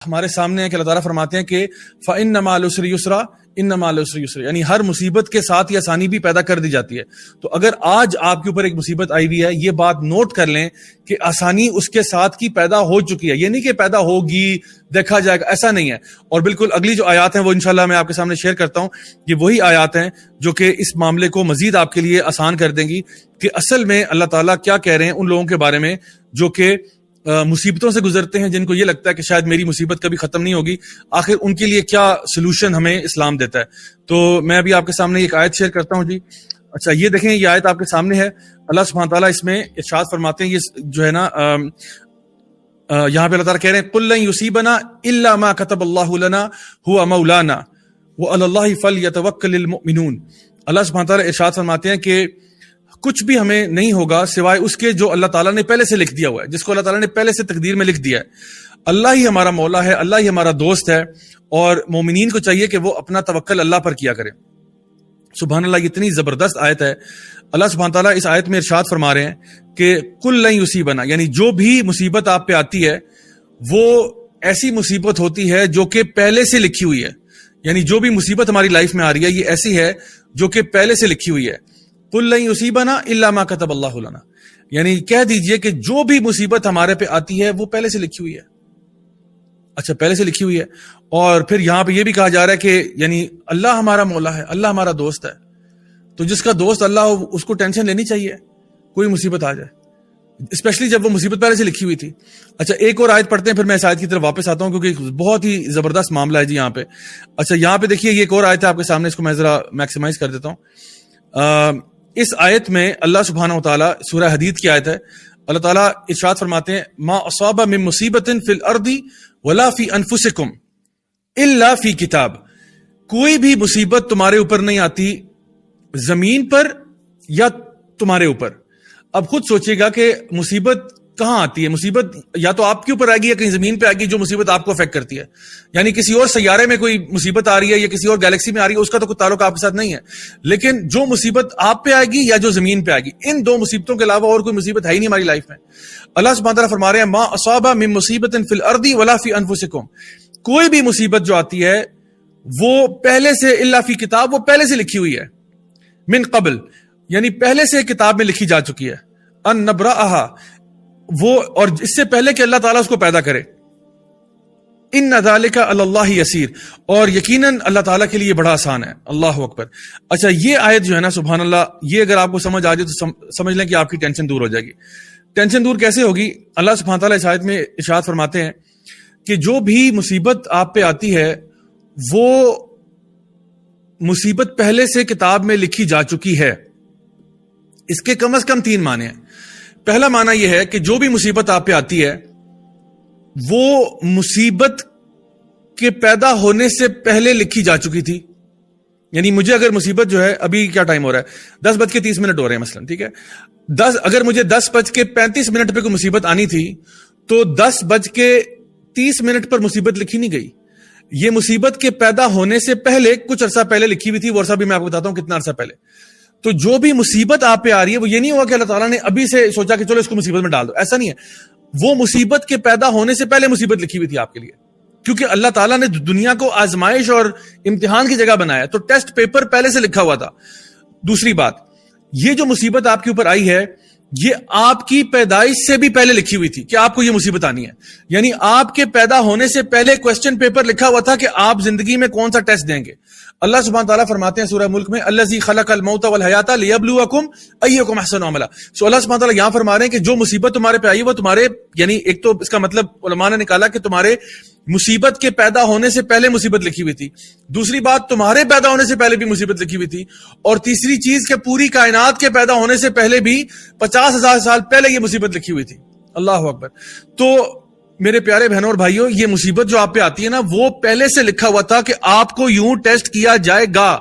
ہمارے سامنے ہے کہ اللہ تعالیٰ فرماتے ہیں کہ فَإِنَّ مَعَ الْعُسْرِ يُسْرًا إِنَّ مَعَ الْعُسْرِ يُسْرًا، یعنی ہر مصیبت کے ساتھ یہ آسانی بھی پیدا کر دی جاتی ہے. تو اگر آج آپ کے اوپر ایک مصیبت آئی ہوئی ہے، یہ بات نوٹ کر لیں کہ آسانی اس کے ساتھ کی پیدا ہو چکی ہے. یہ نہیں کہ پیدا ہوگی دیکھا جائے گا، ایسا نہیں ہے. اور بالکل اگلی جو آیات ہیں وہ انشاءاللہ میں آپ کے سامنے شیئر کرتا ہوں. یہ وہی آیات ہیں جو کہ اس معاملے کو مزید آپ کے لیے آسان کر دیں گی کہ اصل میں اللہ تعالیٰ کیا کہہ رہے ہیں ان لوگوں کے بارے میں جو کہ مصیبتوں سے گزرتے ہیں، جن کو یہ لگتا ہے کہ شاید میری مصیبت کبھی ختم نہیں ہوگی. آخر ان کے لیے کیا سلوشن ہمیں اسلام دیتا ہے. تو میں ابھی آپ کے سامنے ایک آیت شیئر کرتا ہوں جی. اچھا یہ دیکھیں، یہ آیت آپ کے سامنے ہے. اللہ سبحانہ تعالیٰ اس میں ارشاد فرماتے ہیں، یہ جو ہے نا یہاں پہ اللہ تعالیٰ کہہ رہے ہیں قُل لَن يُصِيبَنَا إِلَّا مَا كَتَبَ اللَّهُ لَنَا هُوَ مَوْلَانَا وَعَلَى اللَّهِ فَلْيَتَوَكَّلِ الْمُؤْمِنُونَ. اللہ سبحانہ تعالیٰ ارشاد فرماتے ہیں کہ کچھ بھی ہمیں نہیں ہوگا سوائے اس کے جو اللہ تعالیٰ نے پہلے سے لکھ دیا ہوا ہے، جس کو اللہ تعالیٰ نے پہلے سے تقدیر میں لکھ دیا ہے. اللہ ہی ہمارا مولا ہے، اللہ ہی ہمارا دوست ہے، اور مومنین کو چاہیے کہ وہ اپنا توکل اللہ پر کیا کریں. سبحان اللہ، یہ اتنی زبردست آیت ہے. اللہ سبحانہ تعالیٰ اس آیت میں ارشاد فرما رہے ہیں کہ قُل لَن يُصِيبَنَا، یعنی جو بھی مصیبت آپ پہ آتی ہے وہ ایسی مصیبت ہوتی ہے جو کہ پہلے سے لکھی ہوئی ہے. یعنی جو بھی مصیبت ہماری لائف میں آ رہی ہے یہ ایسی ہے جو کہ پہلے سے لکھی ہوئی ہے. قُل لَن يُصِيبَنَا إِلَّا مَا كَتَبَ اللَّهُ لَنَا، یعنی کہہ دیجئے کہ جو بھی مصیبت ہمارے پہ آتی ہے وہ پہلے سے لکھی ہوئی ہے. اچھا پہلے سے لکھی ہوئی ہے. اور پھر یہاں پہ یہ بھی کہا جا رہا ہے کہ یعنی اللہ ہمارا مولا ہے، اللہ ہمارا دوست ہے. تو جس کا دوست اللہ ہو اس کو ٹینشن لینی چاہیے کوئی مصیبت آ جائے، اسپیشلی جب وہ مصیبت پہلے سے لکھی ہوئی تھی. اچھا ایک اور آیت پڑھتے ہیں، پھر میں اس آیت کی طرف واپس آتا ہوں کیونکہ بہت ہی زبردست معاملہ ہے جی یہاں پہ. اچھا یہاں پہ دیکھیے، یہ ایک اور آیت ہے آپ کے سامنے، اس کو میں ذرا میکسیمائز کر دیتا ہوں. اس آیت میں اللہ سبحانہ وتعالی، سورہ حدید کی آیت ہے، اللہ تعالیٰ ارشاد فرماتے ہیں ما اصاب من مصیبت فی الارض ولا فی انفسکم الا فی کتاب. کوئی بھی مصیبت تمہارے اوپر نہیں آتی زمین پر یا تمہارے اوپر. اب خود سوچئے گا کہ مصیبت کہاں آتی ہے. مصیبت یا تو آپ کے اوپر آئے گی یا کہیں زمین پہ آئے گی جو مصیبت آپ کو افیکٹ کرتی ہے. یعنی کسی اور سیارے میں کوئی مصیبت آ رہی ہے یا کسی اور گیلیکسی میں آ رہی ہے، اس کا تو کوئی تعلق آپ کے ساتھ نہیں ہے. لیکن جو مصیبت آپ پہ آئے گی یا جو زمین پہ آئے گی، ان دو مصیبتوں کے علاوہ اور کوئی مصیبت ہے ہی نہیں ہماری لائف میں. اللہ سبحانہ تعالیٰ فرما رہے ہیں ما اصاب من مصیبت فی الارض ولا فی انفسکم، کوئی بھی مصیبت جو آتی ہے وہ پہلے سے الا فی کتاب، وہ پہلے سے لکھی ہوئی ہے. من قبل، یعنی پہلے سے کتاب میں لکھی جا چکی ہے. ان نبرأہا، وہ اور اس سے پہلے کہ اللہ تعالیٰ اس کو پیدا کرے. ان ذالک علی اللہ یسیر، اور یقیناً اللہ تعالیٰ کے لیے بڑا آسان ہے. اللہ اکبر. اچھا یہ آیت جو ہے نا سبحان اللہ، یہ اگر آپ کو سمجھ آ جائے تو سمجھ لیں کہ آپ کی ٹینشن دور ہو جائے گی. ٹینشن دور کیسے ہوگی؟ اللہ سبحانہ تعالیٰ اس آیت میں ارشاد فرماتے ہیں کہ جو بھی مصیبت آپ پہ آتی ہے وہ مصیبت پہلے سے کتاب میں لکھی جا چکی ہے. اس کے کم از کم 3 معنی ہیں. پہلا معنی یہ ہے کہ جو بھی مصیبت آپ پہ آتی ہے وہ مصیبت کے پیدا ہونے سے پہلے لکھی جا چکی تھی. یعنی مجھے اگر مصیبت جو ہے، ابھی کیا ٹائم ہو رہا ہے، 10:30 ہو رہے ہیں مثلا، ٹھیک ہے، اگر مجھے 10:35 پہ کوئی مصیبت آنی تھی تو 10:30 پر مصیبت لکھی نہیں گئی. یہ مصیبت کے پیدا ہونے سے پہلے کچھ عرصہ پہلے لکھی ہوئی تھی. وہ عرصہ بھی میں آپ کو بتاتا ہوں کتنا عرصہ پہلے. تو جو بھی مصیبت آپ پہ آ رہی ہے وہ یہ نہیں ہوا کہ اللہ تعالیٰ نے ابھی سے سوچا کہ چلو اس کو مصیبت میں ڈال دو، ایسا نہیں ہے. وہ مصیبت کے پیدا ہونے سے پہلے مصیبت لکھی ہوئی تھی آپ کے لیے، کیونکہ اللہ تعالیٰ نے دنیا کو آزمائش اور امتحان کی جگہ بنایا، تو ٹیسٹ پیپر پہلے سے لکھا ہوا تھا. دوسری بات، یہ جو مصیبت آپ کے اوپر آئی ہے یہ آپ کی پیدائش سے بھی پہلے لکھی ہوئی تھی کہ آپ کو یہ مصیبت آنی ہے. یعنی آپ کے پیدا ہونے سے پہلے کوسچن پیپر لکھا ہوا تھا کہ آپ زندگی میں کون سا ٹیسٹ دیں گے. اللہ سبحانہ تعالیٰ فرماتے ہیں سورہ ملک میں الذی خلق الموت والحیات لیبلوکم ایکم احسن عملا. سو اللہ سبحانہ تعالیٰ یہاں فرما رہے ہیں کہ جو مصیبت تمہارے پہ آئی وہ تمہارے، یعنی ایک تو اس کا مطلب علماء نے نکالا کہ تمہارے مصیبت کے پیدا ہونے سے پہلے مصیبت لکھی ہوئی تھی. دوسری بات، تمہارے پیدا ہونے سے پہلے بھی مصیبت لکھی ہوئی تھی. اور تیسری چیز کہ پوری کائنات کے پیدا ہونے سے پہلے بھی 50,000 سال پہلے یہ مصیبت لکھی ہوئی تھی. اللہ اکبر. تو میرے پیارے بہنوں اور بھائیوں، یہ مصیبت جو آپ پہ آتی ہے نا وہ پہلے سے لکھا ہوا تھا کہ آپ کو یوں ٹیسٹ کیا جائے گا.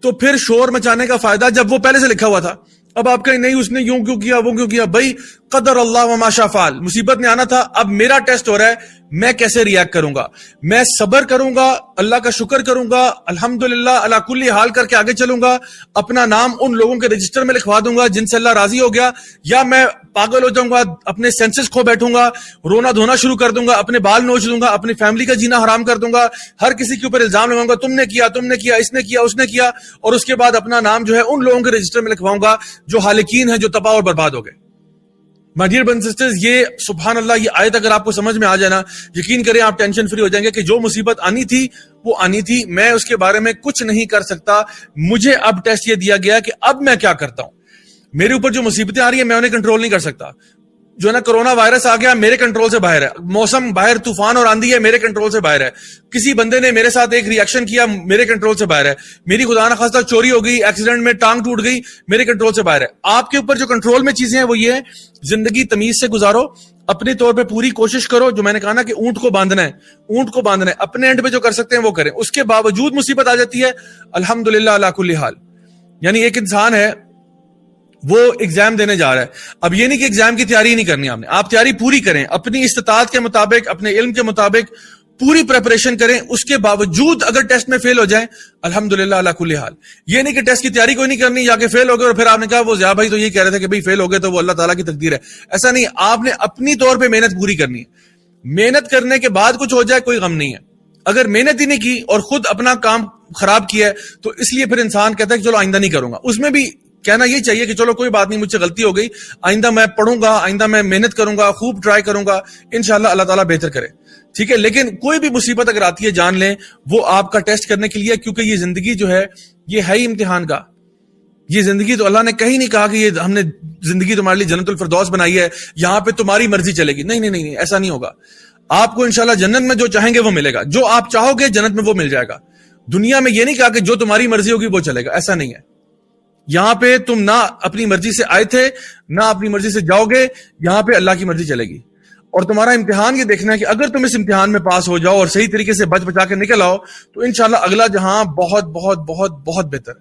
تو پھر شور مچانے کا فائدہ جب وہ پہلے سے لکھا ہوا تھا. اب آپ کہیں نہیں اس نے یوں کیوں کیا وہ کیوں کیا. بھائی قدر اللہ وما شاء فعل، مصیبت نے آنا تھا، اب میرا ٹیسٹ ہو رہا ہے میں کیسے ریاکٹ کروں گا. میں صبر کروں گا، اللہ کا شکر کروں گا، الحمدللہ علی کل حال کر کے آگے چلوں گا، اپنا نام ان لوگوں کے رجسٹر میں لکھوا دوں گا جن سے اللہ راضی ہو گیا، یا میں پاگل ہو جاؤں گا، اپنے سینسز کھو بیٹھوں گا، رونا دھونا شروع کر دوں گا، اپنے بال نوچ دوں گا، اپنی فیملی کا جینا حرام کر دوں گا، ہر کسی کے اوپر الزام لگاؤں گا، تم نے کیا، اس نے کیا، اس نے کیا، اور اس کے بعد اپنا نام جو ہے ان لوگوں کے رجسٹر میں لکھواؤں گا جو ہالکین ہیں، جو تباہ اور برباد ہو گئے. My dear brothers and sisters, یہ سبحان اللہ یہ آیت اگر آپ کو سمجھ میں آ جائے نا، یقین کریں آپ ٹینشن فری ہو جائیں گے کہ جو مصیبت آنی تھی وہ آنی تھی، میں اس کے بارے میں کچھ نہیں کر سکتا. مجھے اب ٹیسٹ یہ دیا گیا کہ اب میں کیا کرتا ہوں. میرے اوپر جو مصیبتیں آ رہی ہیں میں انہیں کنٹرول نہیں کر سکتا. جو ہے نا کرونا وائرس آ گیا میرے کنٹرول سے باہر ہے، موسم باہر طوفان اور آندھی ہے میرے کنٹرول سے باہر ہے، کسی بندے نے میرے ساتھ ایک ریئیکشن کیا میرے کنٹرول سے باہر ہے، میری خدا نخواستہ چوری ہو گئی، ایکسیڈنٹ میں ٹانگ ٹوٹ گئی، میرے کنٹرول سے باہر ہے. آپ کے اوپر جو کنٹرول میں چیزیں ہیں وہ یہ ہے، زندگی تمیز سے گزارو، اپنے طور پہ پوری کوشش کرو. جو میں نے کہا نا کہ اونٹ کو باندھنا ہے، اپنے اینڈ پہ جو کر سکتے ہیں وہ کریں. اس کے باوجود مصیبت آ جاتی ہے، الحمدللہ علی کل حال. یعنی ایک انسان ہے وہ ایگزام دینے جا رہا ہے، اب یہ نہیں کہ ایگزام کی تیاری نہیں کرنی آپ تیاری پوری کریں، اپنی استطاعت کے مطابق، اپنے علم کے مطابق پوری پریپریشن کریں. اس کے باوجود اگر ٹیسٹ میں فیل ہو جائیں الحمدللہ علی کل حال. یہ نہیں کہ ٹیسٹ کی تیاری کوئی نہیں کرنی، یا کہ فیل ہو گئے اور پھر آپ نے کہا وہ ضیاء بھائی تو یہ کہہ رہے تھے کہ بھائی فیل ہو گئے تو وہ اللہ تعالیٰ کی تقدیر ہے. ایسا نہیں، آپ نے اپنی طور پہ محنت پوری کرنی ہے. محنت کرنے کے بعد کچھ ہو جائے کوئی غم نہیں ہے. اگر محنت ہی نہیں کی اور خود اپنا کام خراب کیا ہے تو اس لیے پھر انسان کہتا ہے کہ چلو آئندہ نہیں کروں گا. اس میں بھی کہنا یہ چاہیے کہ چلو کوئی بات نہیں، مجھ سے غلطی ہو گئی، آئندہ میں پڑھوں گا، آئندہ میں محنت کروں گا، خوب ٹرائی کروں گا، انشاءاللہ اللہ تعالیٰ بہتر کرے. ٹھیک ہے، لیکن کوئی بھی مصیبت اگر آتی ہے جان لیں وہ آپ کا ٹیسٹ کرنے کے لیے، کیونکہ یہ زندگی جو ہے یہ ہے ہی امتحان کا. یہ زندگی تو اللہ نے کہیں نہیں کہا کہ یہ ہم نے زندگی تمہارے لیے جنت الفردوس بنائی ہے، یہاں پہ تمہاری مرضی چلے گی. نہیں، ایسا نہیں ہوگا. آپ کو انشاءاللہ جنت میں جو چاہیں گے وہ ملے گا، جو آپ چاہو گے جنت میں وہ مل جائے گا. دنیا میں یہ نہیں کہا کہ جو تمہاری مرضی ہوگی وہ چلے گا، ایسا نہیں ہے. یہاں پہ تم نہ اپنی مرضی سے آئے تھے نہ اپنی مرضی سے جاؤ گے، یہاں پہ اللہ کی مرضی چلے گی. اور تمہارا امتحان یہ دیکھنا ہے کہ اگر تم اس امتحان میں پاس ہو جاؤ اور صحیح طریقے سے بچا کے نکل آؤ تو انشاءاللہ اگلا جہاں بہت بہت بہت بہت بہتر.